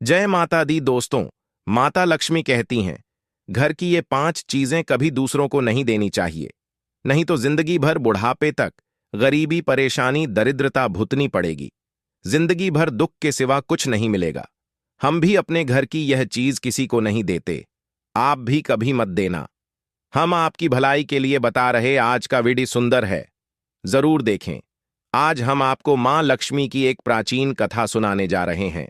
जय माता दी दोस्तों। माता लक्ष्मी कहती हैं, घर की ये 5 चीजें कभी दूसरों को नहीं देनी चाहिए, नहीं तो जिंदगी भर बुढ़ापे तक गरीबी, परेशानी, दरिद्रता भुगतनी पड़ेगी। जिंदगी भर दुख के सिवा कुछ नहीं मिलेगा। हम भी अपने घर की यह चीज किसी को नहीं देते, आप भी कभी मत देना। हम आपकी भलाई के लिए बता रहे आज का वीडियो सुंदर है, जरूर देखें। आज हम आपको मां लक्ष्मी की एक प्राचीन कथा सुनाने जा रहे हैं।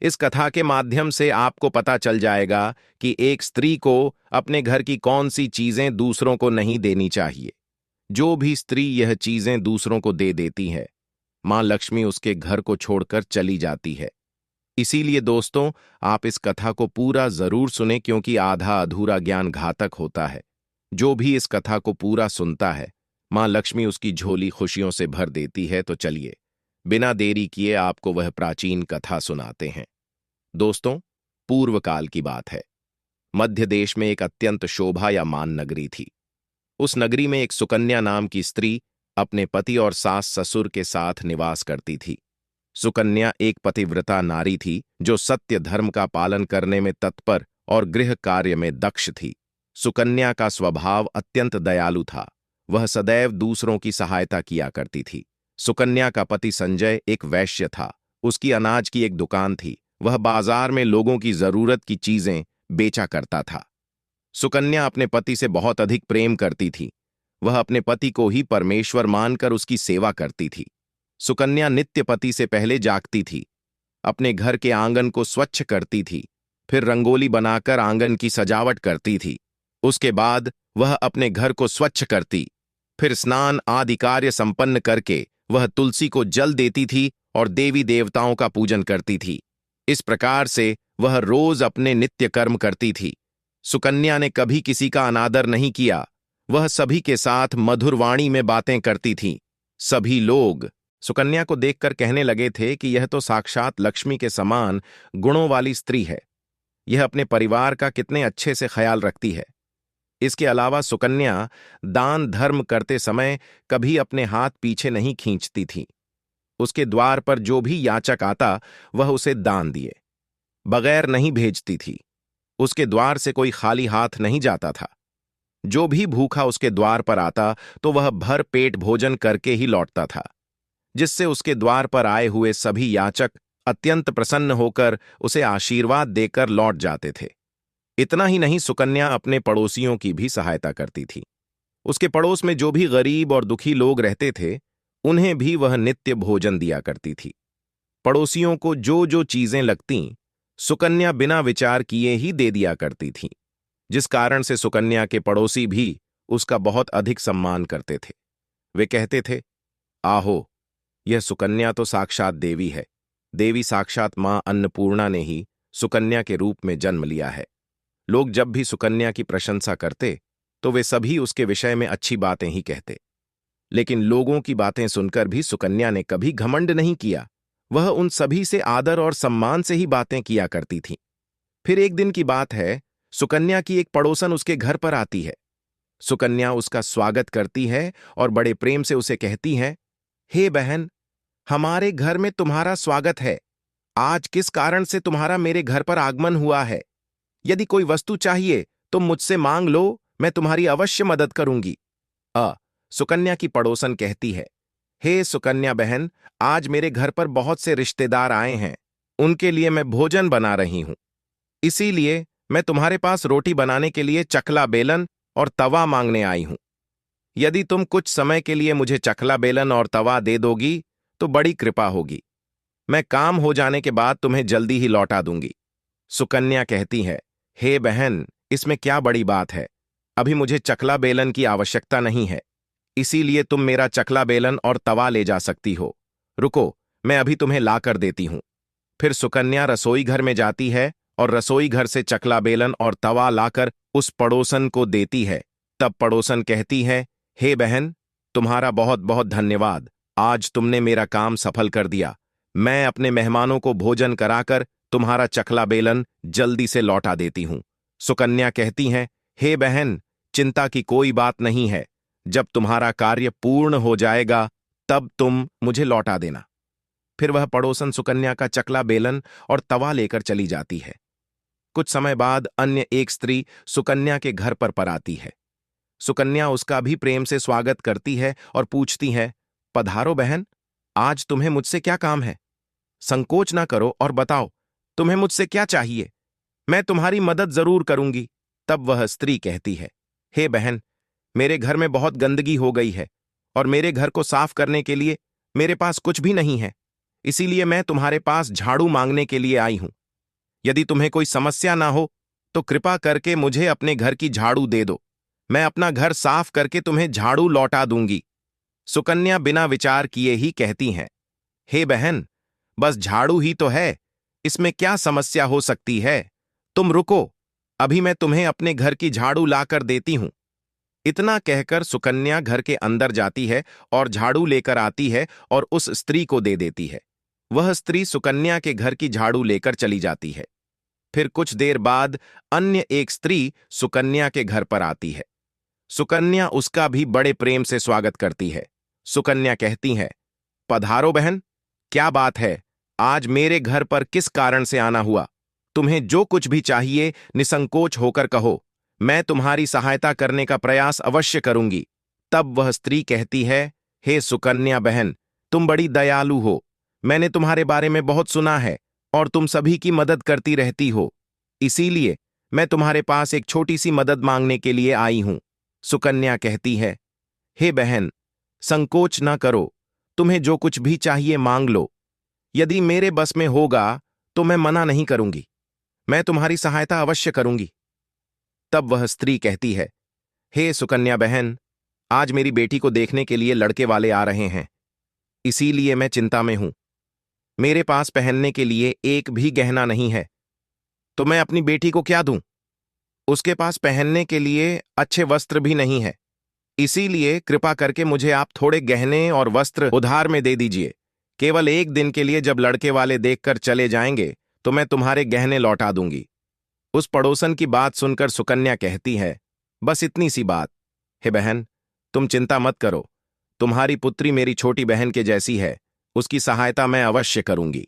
इस कथा के माध्यम से आपको पता चल जाएगा कि एक स्त्री को अपने घर की कौन सी चीजें दूसरों को नहीं देनी चाहिए। जो भी स्त्री यह चीजें दूसरों को दे देती है, मां लक्ष्मी उसके घर को छोड़कर चली जाती है। इसीलिए दोस्तों, आप इस कथा को पूरा जरूर सुने, क्योंकि आधा अधूरा ज्ञान घातक होता है। जो भी इस कथा को पूरा सुनता है, मां लक्ष्मी उसकी झोली खुशियों से भर देती है। तो चलिए, बिना देरी किए आपको वह प्राचीन कथा सुनाते हैं। दोस्तों, पूर्व काल की बात है। मध्य देश में एक अत्यंत शोभायमान नगरी थी। उस नगरी में एक सुकन्या नाम की स्त्री अपने पति और सास ससुर के साथ निवास करती थी। सुकन्या एक पतिव्रता नारी थी, जो सत्य धर्म का पालन करने में तत्पर और गृह कार्य में दक्ष थी। सुकन्या का स्वभाव अत्यंत दयालु था। वह सदैव दूसरों की सहायता किया करती थी। सुकन्या का पति संजय एक वैश्य था। उसकी अनाज की एक दुकान थी। वह बाजार में लोगों की जरूरत की चीजें बेचा करता था। सुकन्या अपने पति से बहुत अधिक प्रेम करती थी। वह अपने पति को ही परमेश्वर मानकर उसकी सेवा करती थी। सुकन्या नित्य पति से पहले जागती थी, अपने घर के आंगन को स्वच्छ करती थी, फिर रंगोली बनाकर आंगन की सजावट करती थी। उसके बाद वह अपने घर को स्वच्छ करती, फिर स्नान आदि कार्य संपन्न करके वह तुलसी को जल देती थी और देवी देवताओं का पूजन करती थी। इस प्रकार से वह रोज अपने नित्य कर्म करती थी। सुकन्या ने कभी किसी का अनादर नहीं किया। वह सभी के साथ मधुर वाणी में बातें करती थी। सभी लोग सुकन्या को देखकर कहने लगे थे कि यह तो साक्षात लक्ष्मी के समान गुणों वाली स्त्री है। यह अपने परिवार का कितने अच्छे से ख्याल रखती है। इसके अलावा सुकन्या दान धर्म करते समय कभी अपने हाथ पीछे नहीं खींचती थी। उसके द्वार पर जो भी याचक आता, वह उसे दान दिए बगैर नहीं भेजती थी। उसके द्वार से कोई खाली हाथ नहीं जाता था। जो भी भूखा उसके द्वार पर आता, तो वह भर पेट भोजन करके ही लौटता था, जिससे उसके द्वार पर आए हुए सभी याचक अत्यंत प्रसन्न होकर उसे आशीर्वाद देकर लौट जाते थे। इतना ही नहीं, सुकन्या अपने पड़ोसियों की भी सहायता करती थी। उसके पड़ोस में जो भी गरीब और दुखी लोग रहते थे, उन्हें भी वह नित्य भोजन दिया करती थी। पड़ोसियों को जो जो चीजें लगतीं, सुकन्या बिना विचार किए ही दे दिया करती थी, जिस कारण से सुकन्या के पड़ोसी भी उसका बहुत अधिक सम्मान करते थे। वे कहते थे, आहो, यह सुकन्या तो साक्षात देवी है। देवी साक्षात मां अन्नपूर्णा ने ही सुकन्या के रूप में जन्म लिया है। लोग जब भी सुकन्या की प्रशंसा करते, तो वे सभी उसके विषय में अच्छी बातें ही कहते। लेकिन लोगों की बातें सुनकर भी सुकन्या ने कभी घमंड नहीं किया। वह उन सभी से आदर और सम्मान से ही बातें किया करती थी। फिर एक दिन की बात है, सुकन्या की एक पड़ोसन उसके घर पर आती है। सुकन्या उसका स्वागत करती है और बड़े प्रेम से उसे कहती है, हे बहन, हमारे घर में तुम्हारा स्वागत है। आज किस कारण से तुम्हारा मेरे घर पर आगमन हुआ है? यदि कोई वस्तु चाहिए तो मुझसे मांग लो, मैं तुम्हारी अवश्य मदद करूंगी। सुकन्या की पड़ोसन कहती है, हे सुकन्या बहन, आज मेरे घर पर बहुत से रिश्तेदार आए हैं। उनके लिए मैं भोजन बना रही हूं। इसीलिए मैं तुम्हारे पास रोटी बनाने के लिए चकला बेलन और तवा मांगने आई हूं। यदि तुम कुछ समय के लिए मुझे चकला बेलन और तवा दे दोगी, तो बड़ी कृपा होगी। मैं काम हो जाने के बाद तुम्हें जल्दी ही लौटा दूंगी। सुकन्या कहती है, हे बहन, इसमें क्या बड़ी बात है? अभी मुझे चकला बेलन की आवश्यकता नहीं है, इसीलिए तुम मेरा चकला बेलन और तवा ले जा सकती हो। रुको, मैं अभी तुम्हें ला कर देती हूं। फिर सुकन्या रसोई घर में जाती है और रसोई घर से चकला बेलन और तवा लाकर उस पड़ोसन को देती है। तब पड़ोसन कहती है, हे बहन, तुम्हारा बहुत बहुत धन्यवाद। आज तुमने मेरा काम सफल कर दिया। मैं अपने मेहमानों को भोजन कराकर तुम्हारा चकला बेलन जल्दी से लौटा देती हूं। सुकन्या कहती हैं, हे बहन, चिंता की कोई बात नहीं है। जब तुम्हारा कार्य पूर्ण हो जाएगा, तब तुम मुझे लौटा देना। फिर वह पड़ोसन सुकन्या का चकला बेलन और तवा लेकर चली जाती है। कुछ समय बाद अन्य एक स्त्री सुकन्या के घर पर आती है। सुकन्या उसका भी प्रेम से स्वागत करती है और पूछती है, पधारो बहन, आज तुम्हें मुझसे क्या काम है? संकोच ना करो और बताओ, तुम्हें मुझसे क्या चाहिए? मैं तुम्हारी मदद जरूर करूंगी। तब वह स्त्री कहती है, हे बहन, मेरे घर में बहुत गंदगी हो गई है और मेरे घर को साफ करने के लिए मेरे पास कुछ भी नहीं है। इसीलिए मैं तुम्हारे पास झाड़ू मांगने के लिए आई हूं। यदि तुम्हें कोई समस्या ना हो तो कृपा करके मुझे अपने घर की झाड़ू दे दो। मैं अपना घर साफ करके तुम्हें झाड़ू लौटा दूंगी। सुकन्या बिना विचार किए ही कहती हैं, हे बहन, बस झाड़ू ही तो है, इसमें क्या समस्या हो सकती है? तुम रुको, अभी मैं तुम्हें अपने घर की झाड़ू लाकर देती हूं। इतना कहकर सुकन्या घर के अंदर जाती है और झाड़ू लेकर आती है और उस स्त्री को दे देती है। वह स्त्री सुकन्या के घर की झाड़ू लेकर चली जाती है। फिर कुछ देर बाद अन्य एक स्त्री सुकन्या के घर पर आती है। सुकन्या उसका भी बड़े प्रेम से स्वागत करती है। सुकन्या कहती है, पधारो बहन, क्या बात है? आज मेरे घर पर किस कारण से आना हुआ? तुम्हें जो कुछ भी चाहिए निसंकोच होकर कहो, मैं तुम्हारी सहायता करने का प्रयास अवश्य करूंगी। तब वह स्त्री कहती है, हे सुकन्या बहन, तुम बड़ी दयालु हो। मैंने तुम्हारे बारे में बहुत सुना है और तुम सभी की मदद करती रहती हो। इसीलिए मैं तुम्हारे पास एक छोटी सी मदद मांगने के लिए आई हूं। सुकन्या कहती है, हे बहन, संकोच ना करो, तुम्हें जो कुछ भी चाहिए मांग लो। यदि मेरे बस में होगा तो मैं मना नहीं करूंगी। मैं तुम्हारी सहायता अवश्य करूंगी। तब वह स्त्री कहती है, हे सुकन्या बहन, आज मेरी बेटी को देखने के लिए लड़के वाले आ रहे हैं, इसीलिए मैं चिंता में हूं। मेरे पास पहनने के लिए एक भी गहना नहीं है, तो मैं अपनी बेटी को क्या दूं? उसके पास पहनने के लिए अच्छे वस्त्र भी नहीं है। इसीलिए कृपा करके मुझे आप थोड़े गहने और वस्त्र उधार में दे दीजिए। केवल एक दिन के लिए जब लड़के वाले देखकर चले जाएंगे तो मैं तुम्हारे गहने लौटा दूंगी। उस पड़ोसन की बात सुनकर सुकन्या कहती है, बस इतनी सी बात। हे बहन, तुम चिंता मत करो, तुम्हारी पुत्री मेरी छोटी बहन के जैसी है, उसकी सहायता मैं अवश्य करूंगी।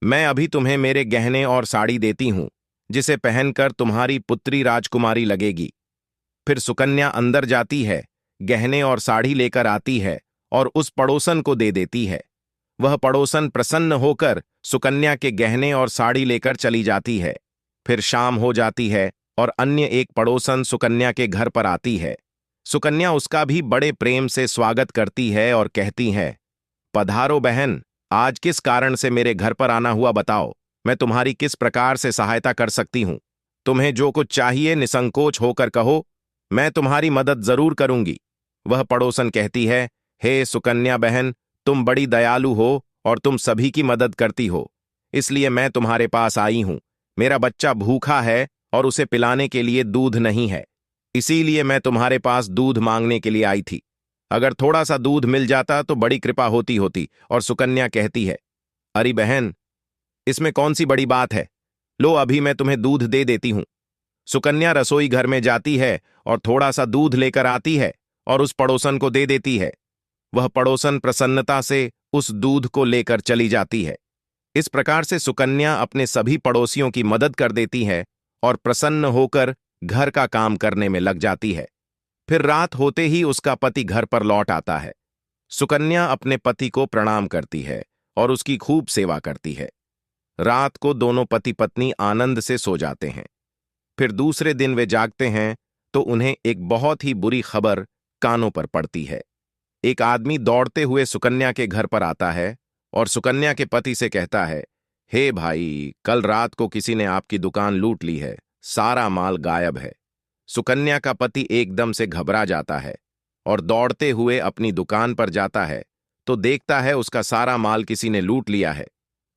मैं अभी तुम्हें मेरे गहने और साड़ी देती हूं, जिसे पहनकर तुम्हारी पुत्री राजकुमारी लगेगी। फिर सुकन्या अंदर जाती है, गहने और साड़ी लेकर आती है और उस पड़ोसन को दे देती है। वह पड़ोसन प्रसन्न होकर सुकन्या के गहने और साड़ी लेकर चली जाती है। फिर शाम हो जाती है और अन्य एक पड़ोसन सुकन्या के घर पर आती है। सुकन्या उसका भी बड़े प्रेम से स्वागत करती है और कहती है, पधारो बहन, आज किस कारण से मेरे घर पर आना हुआ बताओ, मैं तुम्हारी किस प्रकार से सहायता कर सकती हूं? तुम्हें जो कुछ चाहिए निसंकोच होकर कहो, मैं तुम्हारी मदद जरूर करूंगी। वह पड़ोसन कहती है, हे सुकन्या बहन, तुम बड़ी दयालु हो और तुम सभी की मदद करती हो, इसलिए मैं तुम्हारे पास आई हूं। मेरा बच्चा भूखा है और उसे पिलाने के लिए दूध नहीं है, इसीलिए मैं तुम्हारे पास दूध मांगने के लिए आई थी। अगर थोड़ा सा दूध मिल जाता तो बड़ी कृपा होती। और सुकन्या कहती है, अरे बहन, इसमें कौन सी बड़ी बात है? लो, अभी मैं तुम्हें दूध दे देती हूं। सुकन्या रसोई घर में जाती है और थोड़ा सा दूध लेकर आती है और उस पड़ोसन को दे देती है। वह पड़ोसन प्रसन्नता से उस दूध को लेकर चली जाती है। इस प्रकार से सुकन्या अपने सभी पड़ोसियों की मदद कर देती है और प्रसन्न होकर घर का काम करने में लग जाती है। फिर रात होते ही उसका पति घर पर लौट आता है। सुकन्या अपने पति को प्रणाम करती है और उसकी खूब सेवा करती है। रात को दोनों पति पत्नी आनंद से सो जाते हैं। फिर दूसरे दिन वे जागते हैं तो उन्हें एक बहुत ही बुरी खबर कानों पर पड़ती है। एक आदमी दौड़ते हुए सुकन्या के घर पर आता है और सुकन्या के पति से कहता है, हे भाई, कल रात को किसी ने आपकी दुकान लूट ली है, सारा माल गायब है। सुकन्या का पति एकदम से घबरा जाता है और दौड़ते हुए अपनी दुकान पर जाता है तो देखता है उसका सारा माल किसी ने लूट लिया है।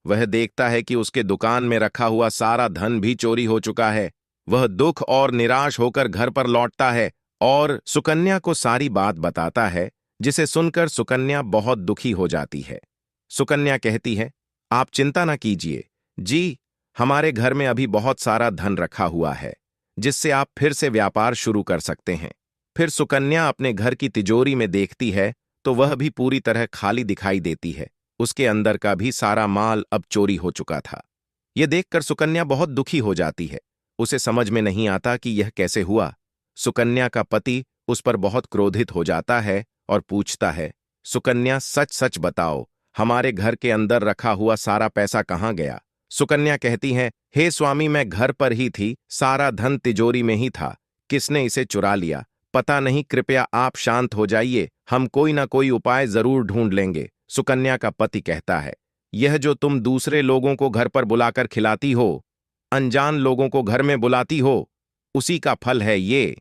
वह देखता है कि उसके दुकान में रखा हुआ सारा धन भी चोरी हो चुका है। वह दुख और निराश होकर घर पर लौटता है और सुकन्या को सारी बात बताता है, जिसे सुनकर सुकन्या बहुत दुखी हो जाती है। सुकन्या कहती है, आप चिंता ना कीजिए जी, हमारे घर में अभी बहुत सारा धन रखा हुआ है, जिससे आप फिर से व्यापार शुरू कर सकते हैं। फिर सुकन्या अपने घर की तिजोरी में देखती है तो वह भी पूरी तरह खाली दिखाई देती है। उसके अंदर का भी सारा माल अब चोरी हो चुका था। यह देखकर सुकन्या बहुत दुखी हो जाती है। उसे समझ में नहीं आता कि यह कैसे हुआ। सुकन्या का पति उस पर बहुत क्रोधित हो जाता है और पूछता है, सुकन्या सच सच बताओ, हमारे घर के अंदर रखा हुआ सारा पैसा कहाँ गया? सुकन्या कहती है, हे स्वामी, मैं घर पर ही थी, सारा धन तिजोरी में ही था, किसने इसे चुरा लिया पता नहीं, कृपया आप शांत हो जाइए, हम कोई ना कोई उपाय जरूर ढूंढ लेंगे। सुकन्या का पति कहता है, यह जो तुम दूसरे लोगों को घर पर बुलाकर खिलाती हो, अनजान लोगों को घर में बुलाती हो, उसी का फल है ये।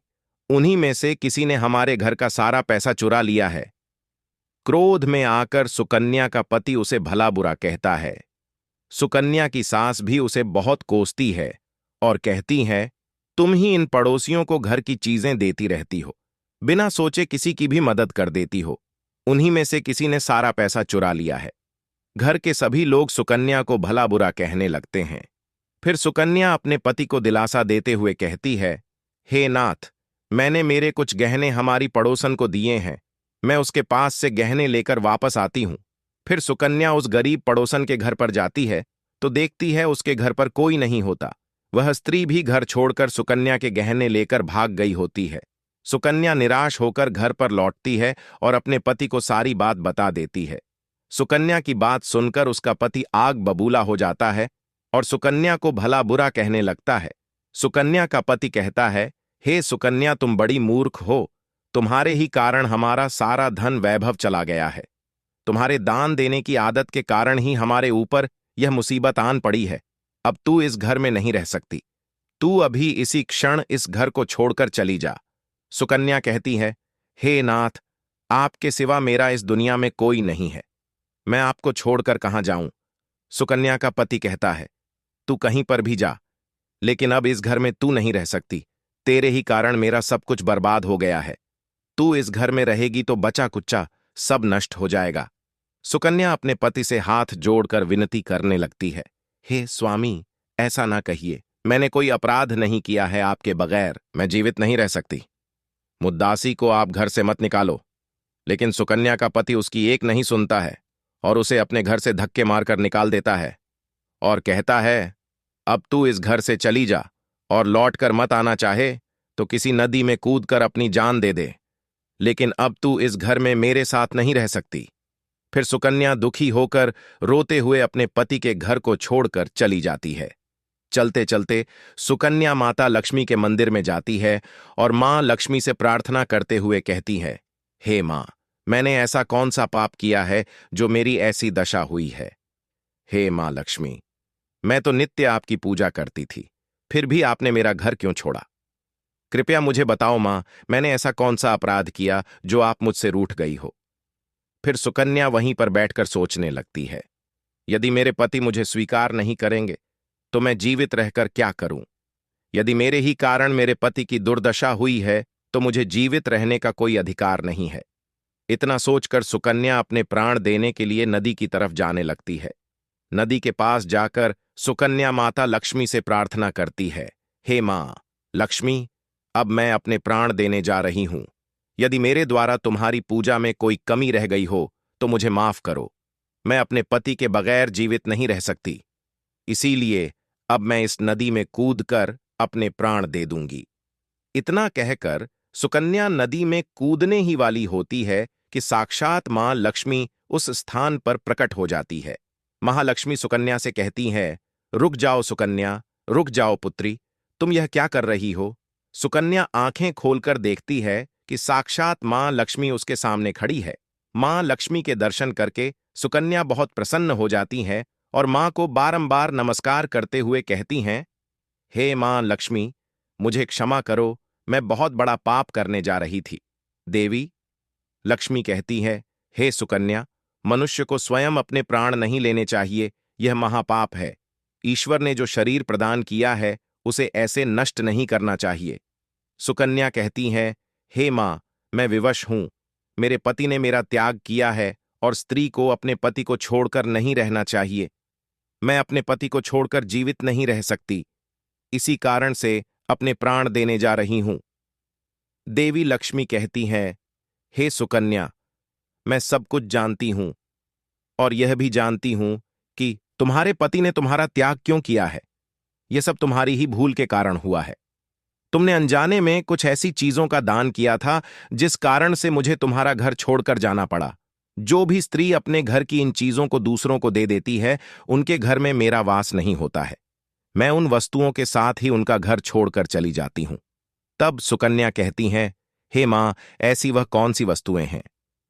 उन्हीं में से किसी ने हमारे घर का सारा पैसा चुरा लिया है। क्रोध में आकर सुकन्या का पति उसे भला बुरा कहता है। सुकन्या की सास भी उसे बहुत कोसती है और कहती है, तुम ही इन पड़ोसियों को घर की चीजें देती रहती हो, बिना सोचे किसी की भी मदद कर देती हो, उन्हीं में से किसी ने सारा पैसा चुरा लिया है। घर के सभी लोग सुकन्या को भला बुरा कहने लगते हैं। फिर सुकन्या अपने पति को दिलासा देते हुए कहती है, हे नाथ, मैंने मेरे कुछ गहने हमारी पड़ोसन को दिए हैं, मैं उसके पास से गहने लेकर वापस आती हूं। फिर सुकन्या उस गरीब पड़ोसन के घर पर जाती है तो देखती है उसके घर पर कोई नहीं होता। वह स्त्री भी घर छोड़कर सुकन्या के गहने लेकर भाग गई होती है। सुकन्या निराश होकर घर पर लौटती है और अपने पति को सारी बात बता देती है। सुकन्या की बात सुनकर उसका पति आग बबूला हो जाता है और सुकन्या को भला बुरा कहने लगता है। सुकन्या का पति कहता है, हे सुकन्या, तुम बड़ी मूर्ख हो, तुम्हारे ही कारण हमारा सारा धन वैभव चला गया है। तुम्हारे दान देने की आदत के कारण ही हमारे ऊपर यह मुसीबत आन पड़ी है। अब तू इस घर में नहीं रह सकती, तू अभी इसी क्षण इस घर को छोड़कर चली जा। सुकन्या कहती है, हे नाथ, आपके सिवा मेरा इस दुनिया में कोई नहीं है, मैं आपको छोड़कर कहां जाऊं। सुकन्या का पति कहता है, तू कहीं पर भी जा, लेकिन अब इस घर में तू नहीं रह सकती, तेरे ही कारण मेरा सब कुछ बर्बाद हो गया है। तू इस घर में रहेगी तो बचा कुच्चा सब नष्ट हो जाएगा। सुकन्या अपने पति से हाथ जोड़कर विनती करने लगती है, हे स्वामी, ऐसा ना कहिए, मैंने कोई अपराध नहीं किया है, आपके बगैर मैं जीवित नहीं रह सकती। मुद्दासी को आप घर से मत निकालो। लेकिन सुकन्या का पति उसकी एक नहीं सुनता है और उसे अपने घर से धक्के मारकर निकाल देता है और कहता है, अब तू इस घर से चली जा और लौटकर मत आना चाहे तो किसी नदी में कूदकर अपनी जान दे दे, लेकिन अब तू इस घर में मेरे साथ नहीं रह सकती। फिर सुकन्या दुखी होकर रोते हुए अपने पति के घर को छोड़कर चली जाती है। चलते चलते सुकन्या माता लक्ष्मी के मंदिर में जाती है और मां लक्ष्मी से प्रार्थना करते हुए कहती है, हे मां, मैंने ऐसा कौन सा पाप किया है जो मेरी ऐसी दशा हुई है? हे मां लक्ष्मी, मैं तो नित्य आपकी पूजा करती थी, फिर भी आपने मेरा घर क्यों छोड़ा? कृपया मुझे बताओ मां, मैंने ऐसा कौन सा अपराध किया जो आप मुझसे रूठ गई हो? फिर सुकन्या वहीं पर बैठकर सोचने लगती है, यदि मेरे पति मुझे स्वीकार नहीं करेंगे तो मैं जीवित रहकर क्या करूं? यदि मेरे ही कारण मेरे पति की दुर्दशा हुई है तो मुझे जीवित रहने का कोई अधिकार नहीं है। इतना सोचकर सुकन्या अपने प्राण देने के लिए नदी की तरफ जाने लगती है। नदी के पास जाकर सुकन्या माता लक्ष्मी से प्रार्थना करती है, हे मां लक्ष्मी, अब मैं अपने प्राण देने जा रही हूं। यदि मेरे द्वारा तुम्हारी पूजा में कोई कमी रह गई हो तो मुझे माफ करो। मैं अपने पति के बगैर जीवित नहीं रह सकती, इसीलिए अब मैं इस नदी में कूदकर अपने प्राण दे दूंगी। इतना कहकर सुकन्या नदी में कूदने ही वाली होती है कि साक्षात मां लक्ष्मी उस स्थान पर प्रकट हो जाती है। महालक्ष्मी सुकन्या से कहती है, रुक जाओ सुकन्या, रुक जाओ पुत्री, तुम यह क्या कर रही हो? सुकन्या आंखें खोलकर देखती है कि साक्षात मां लक्ष्मी उसके सामने खड़ी है। मां लक्ष्मी के दर्शन करके सुकन्या बहुत प्रसन्न हो जाती हैं और मां को बारंबार नमस्कार करते हुए कहती हैं, हे मां लक्ष्मी, मुझे क्षमा करो, मैं बहुत बड़ा पाप करने जा रही थी। देवी लक्ष्मी कहती है, हे सुकन्या, मनुष्य को स्वयं अपने प्राण नहीं लेने चाहिए, यह महापाप है। ईश्वर ने जो शरीर प्रदान किया है उसे ऐसे नष्ट नहीं करना चाहिए। सुकन्या कहती है, हे मां, मैं विवश हूं, मेरे पति ने मेरा त्याग किया है और स्त्री को अपने पति को छोड़कर नहीं रहना चाहिए। मैं अपने पति को छोड़कर जीवित नहीं रह सकती, इसी कारण से अपने प्राण देने जा रही हूं। देवी लक्ष्मी कहती हैं, हे सुकन्या, मैं सब कुछ जानती हूं, और यह भी जानती हूं कि तुम्हारे पति ने तुम्हारा त्याग क्यों किया है। यह सब तुम्हारी ही भूल के कारण हुआ है। तुमने अनजाने में कुछ ऐसी चीजों का दान किया था जिस कारण से मुझे तुम्हारा घर छोड़कर जाना पड़ा। जो भी स्त्री अपने घर की इन चीजों को दूसरों को दे देती है, उनके घर में मेरा वास नहीं होता है। मैं उन वस्तुओं के साथ ही उनका घर छोड़कर चली जाती हूं। तब सुकन्या कहती हैं, हे मां, ऐसी वह कौन सी वस्तुएं हैं?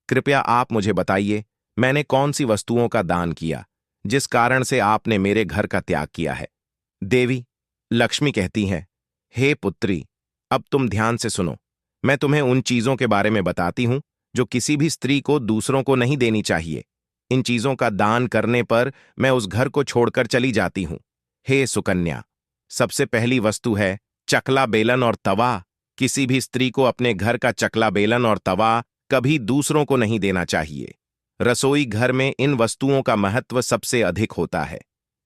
कृपया आप मुझे बताइए, मैंने कौन सी वस्तुओं का दान किया जिस कारण से आपने मेरे घर का त्याग किया है? देवी लक्ष्मी कहती हैं, हे पुत्री, अब तुम ध्यान से सुनो। मैं तुम्हें उन चीजों के बारे में बताती हूं जो किसी भी स्त्री को दूसरों को नहीं देनी चाहिए। इन चीजों का दान करने पर मैं उस घर को छोड़कर चली जाती हूं। हे सुकन्या, सबसे पहली वस्तु है चकला बेलन और तवा। किसी भी स्त्री को अपने घर का चकला बेलन और तवा कभी दूसरों को नहीं देना चाहिए। रसोई घर में इन वस्तुओं का महत्व सबसे अधिक होता है।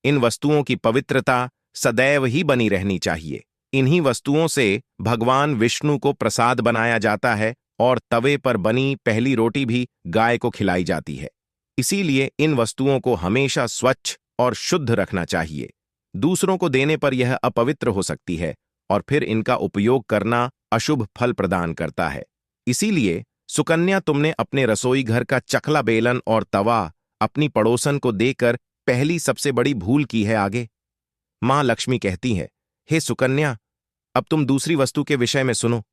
इन वस्तुओं की पवित्रता सदैव ही बनी रहनी चाहिए। इन्हीं वस्तुओं से भगवान विष्णु को प्रसाद बनाया जाता है और तवे पर बनी पहली रोटी भी गाय को खिलाई जाती है। इसीलिए इन वस्तुओं को हमेशा स्वच्छ और शुद्ध रखना चाहिए। दूसरों को देने पर यह अपवित्र हो सकती है और फिर इनका उपयोग करना अशुभ फल प्रदान करता है। इसीलिए सुकन्या, तुमने अपने रसोई घर का चकला बेलन और तवा अपनी पड़ोसन को देकर पहली सबसे बड़ी भूल की है। आगे मां लक्ष्मी कहती है, हे सुकन्या, अब तुम दूसरी वस्तु के विषय में सुनो।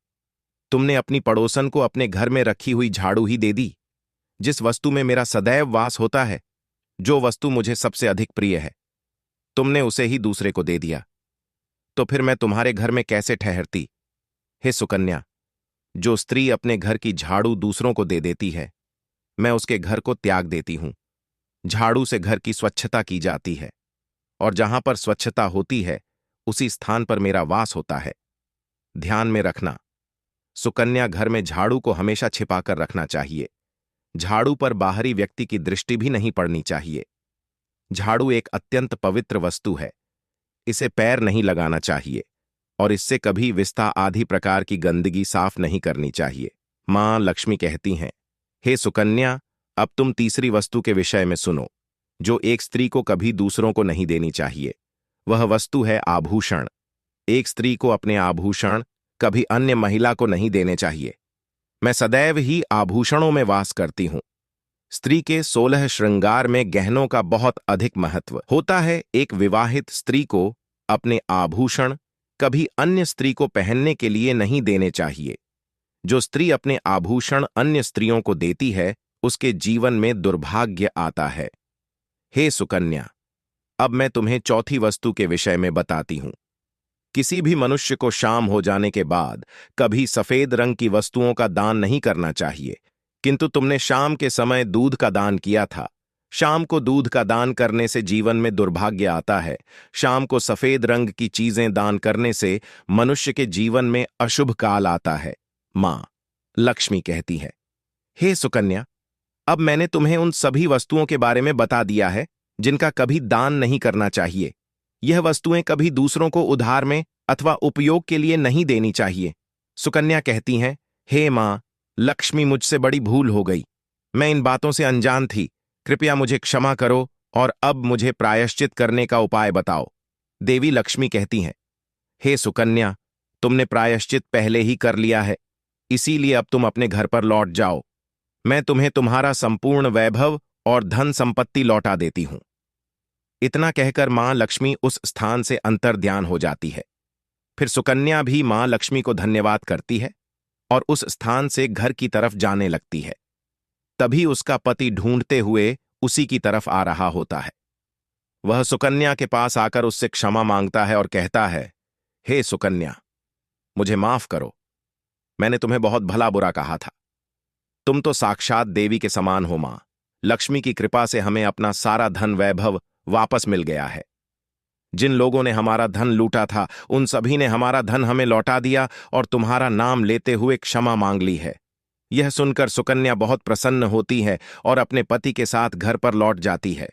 तुमने अपनी पड़ोसन को अपने घर में रखी हुई झाड़ू ही दे दी, जिस वस्तु में मेरा सदैव वास होता है, जो वस्तु मुझे सबसे अधिक प्रिय है। तुमने उसे ही दूसरे को दे दिया, तो फिर मैं तुम्हारे घर में कैसे ठहरती? हे सुकन्या, जो स्त्री अपने घर की झाड़ू दूसरों को दे देती है, मैं उसके घर को त्याग देती हूं। झाड़ू से घर की स्वच्छता की जाती है, और जहां पर स्वच्छता होती है उसी स्थान पर मेरा वास होता है। ध्यान में रखना, सुकन्या, घर में झाड़ू को हमेशा छिपाकर रखना चाहिए। झाड़ू पर बाहरी व्यक्ति की दृष्टि भी नहीं पड़नी चाहिए। झाड़ू एक अत्यंत पवित्र वस्तु है। इसे पैर नहीं लगाना चाहिए और इससे कभी विस्ता आदि प्रकार की गंदगी साफ नहीं करनी चाहिए। मां लक्ष्मी कहती हैं, हे सुकन्या, अब तुम तीसरी वस्तु के विषय में सुनो, जो एक स्त्री को कभी दूसरों को नहीं देनी चाहिए। वह वस्तु है आभूषण। एक स्त्री को अपने आभूषण कभी अन्य महिला को नहीं देने चाहिए। मैं सदैव ही आभूषणों में वास करती हूं। स्त्री के 16 श्रृंगार में गहनों का बहुत अधिक महत्व होता है। एक विवाहित स्त्री को अपने आभूषण कभी अन्य स्त्री को पहनने के लिए नहीं देने चाहिए। जो स्त्री अपने आभूषण अन्य स्त्रियों को देती है, उसके जीवन में दुर्भाग्य आता है। हे सुकन्या, अब मैं तुम्हें चौथी वस्तु के विषय में बताती हूं। किसी भी मनुष्य को शाम हो जाने के बाद कभी सफेद रंग की वस्तुओं का दान नहीं करना चाहिए, किंतु तुमने शाम के समय दूध का दान किया था। शाम को दूध का दान करने से जीवन में दुर्भाग्य आता है। शाम को सफेद रंग की चीजें दान करने से मनुष्य के जीवन में अशुभ काल आता है। मां लक्ष्मी कहती है, हे सुकन्या, अब मैंने तुम्हें उन सभी वस्तुओं के बारे में बता दिया है जिनका कभी दान नहीं करना चाहिए। यह वस्तुएं कभी दूसरों को उधार में अथवा उपयोग के लिए नहीं देनी चाहिए। सुकन्या कहती हैं, हे मां लक्ष्मी, मुझसे बड़ी भूल हो गई। मैं इन बातों से अनजान थी। कृपया मुझे क्षमा करो और अब मुझे प्रायश्चित करने का उपाय बताओ। देवी लक्ष्मी कहती हैं, हे सुकन्या, तुमने प्रायश्चित पहले ही कर लिया है, इसीलिए अब तुम अपने घर पर लौट जाओ। मैं तुम्हें तुम्हारा संपूर्ण वैभव और धन संपत्ति लौटा देती हूं। इतना कहकर मां लक्ष्मी उस स्थान से अंतर्ध्यान हो जाती है। फिर सुकन्या भी मां लक्ष्मी को धन्यवाद करती है और उस स्थान से घर की तरफ जाने लगती है। तभी उसका पति ढूंढते हुए उसी की तरफ आ रहा होता है। वह सुकन्या के पास आकर उससे क्षमा मांगता है और कहता है, हे सुकन्या, मुझे माफ करो। मैंने तुम्हें बहुत भला बुरा कहा था। तुम तो साक्षात देवी के समान हो मां। लक्ष्मी की कृपा से हमें अपना सारा धन वैभव वापस मिल गया है। जिन लोगों ने हमारा धन लूटा था, उन सभी ने हमारा धन हमें लौटा दिया और तुम्हारा नाम लेते हुए क्षमा मांग ली है। यह सुनकर सुकन्या बहुत प्रसन्न होती है और अपने पति के साथ घर पर लौट जाती है।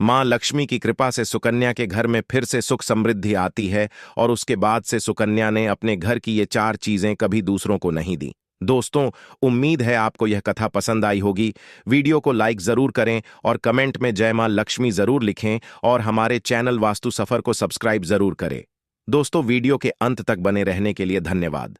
मां लक्ष्मी की कृपा से सुकन्या के घर में फिर से सुख समृद्धि आती है और उसके बाद से सुकन्या ने अपने घर की ये 4 चीजें कभी दूसरों को नहीं दी। दोस्तों, उम्मीद है आपको यह कथा पसंद आई होगी। वीडियो को लाइक जरूर करें और कमेंट में जय मां लक्ष्मी जरूर लिखें और हमारे चैनल वास्तु सफर को सब्सक्राइब जरूर करें। दोस्तों, वीडियो के अंत तक बने रहने के लिए धन्यवाद।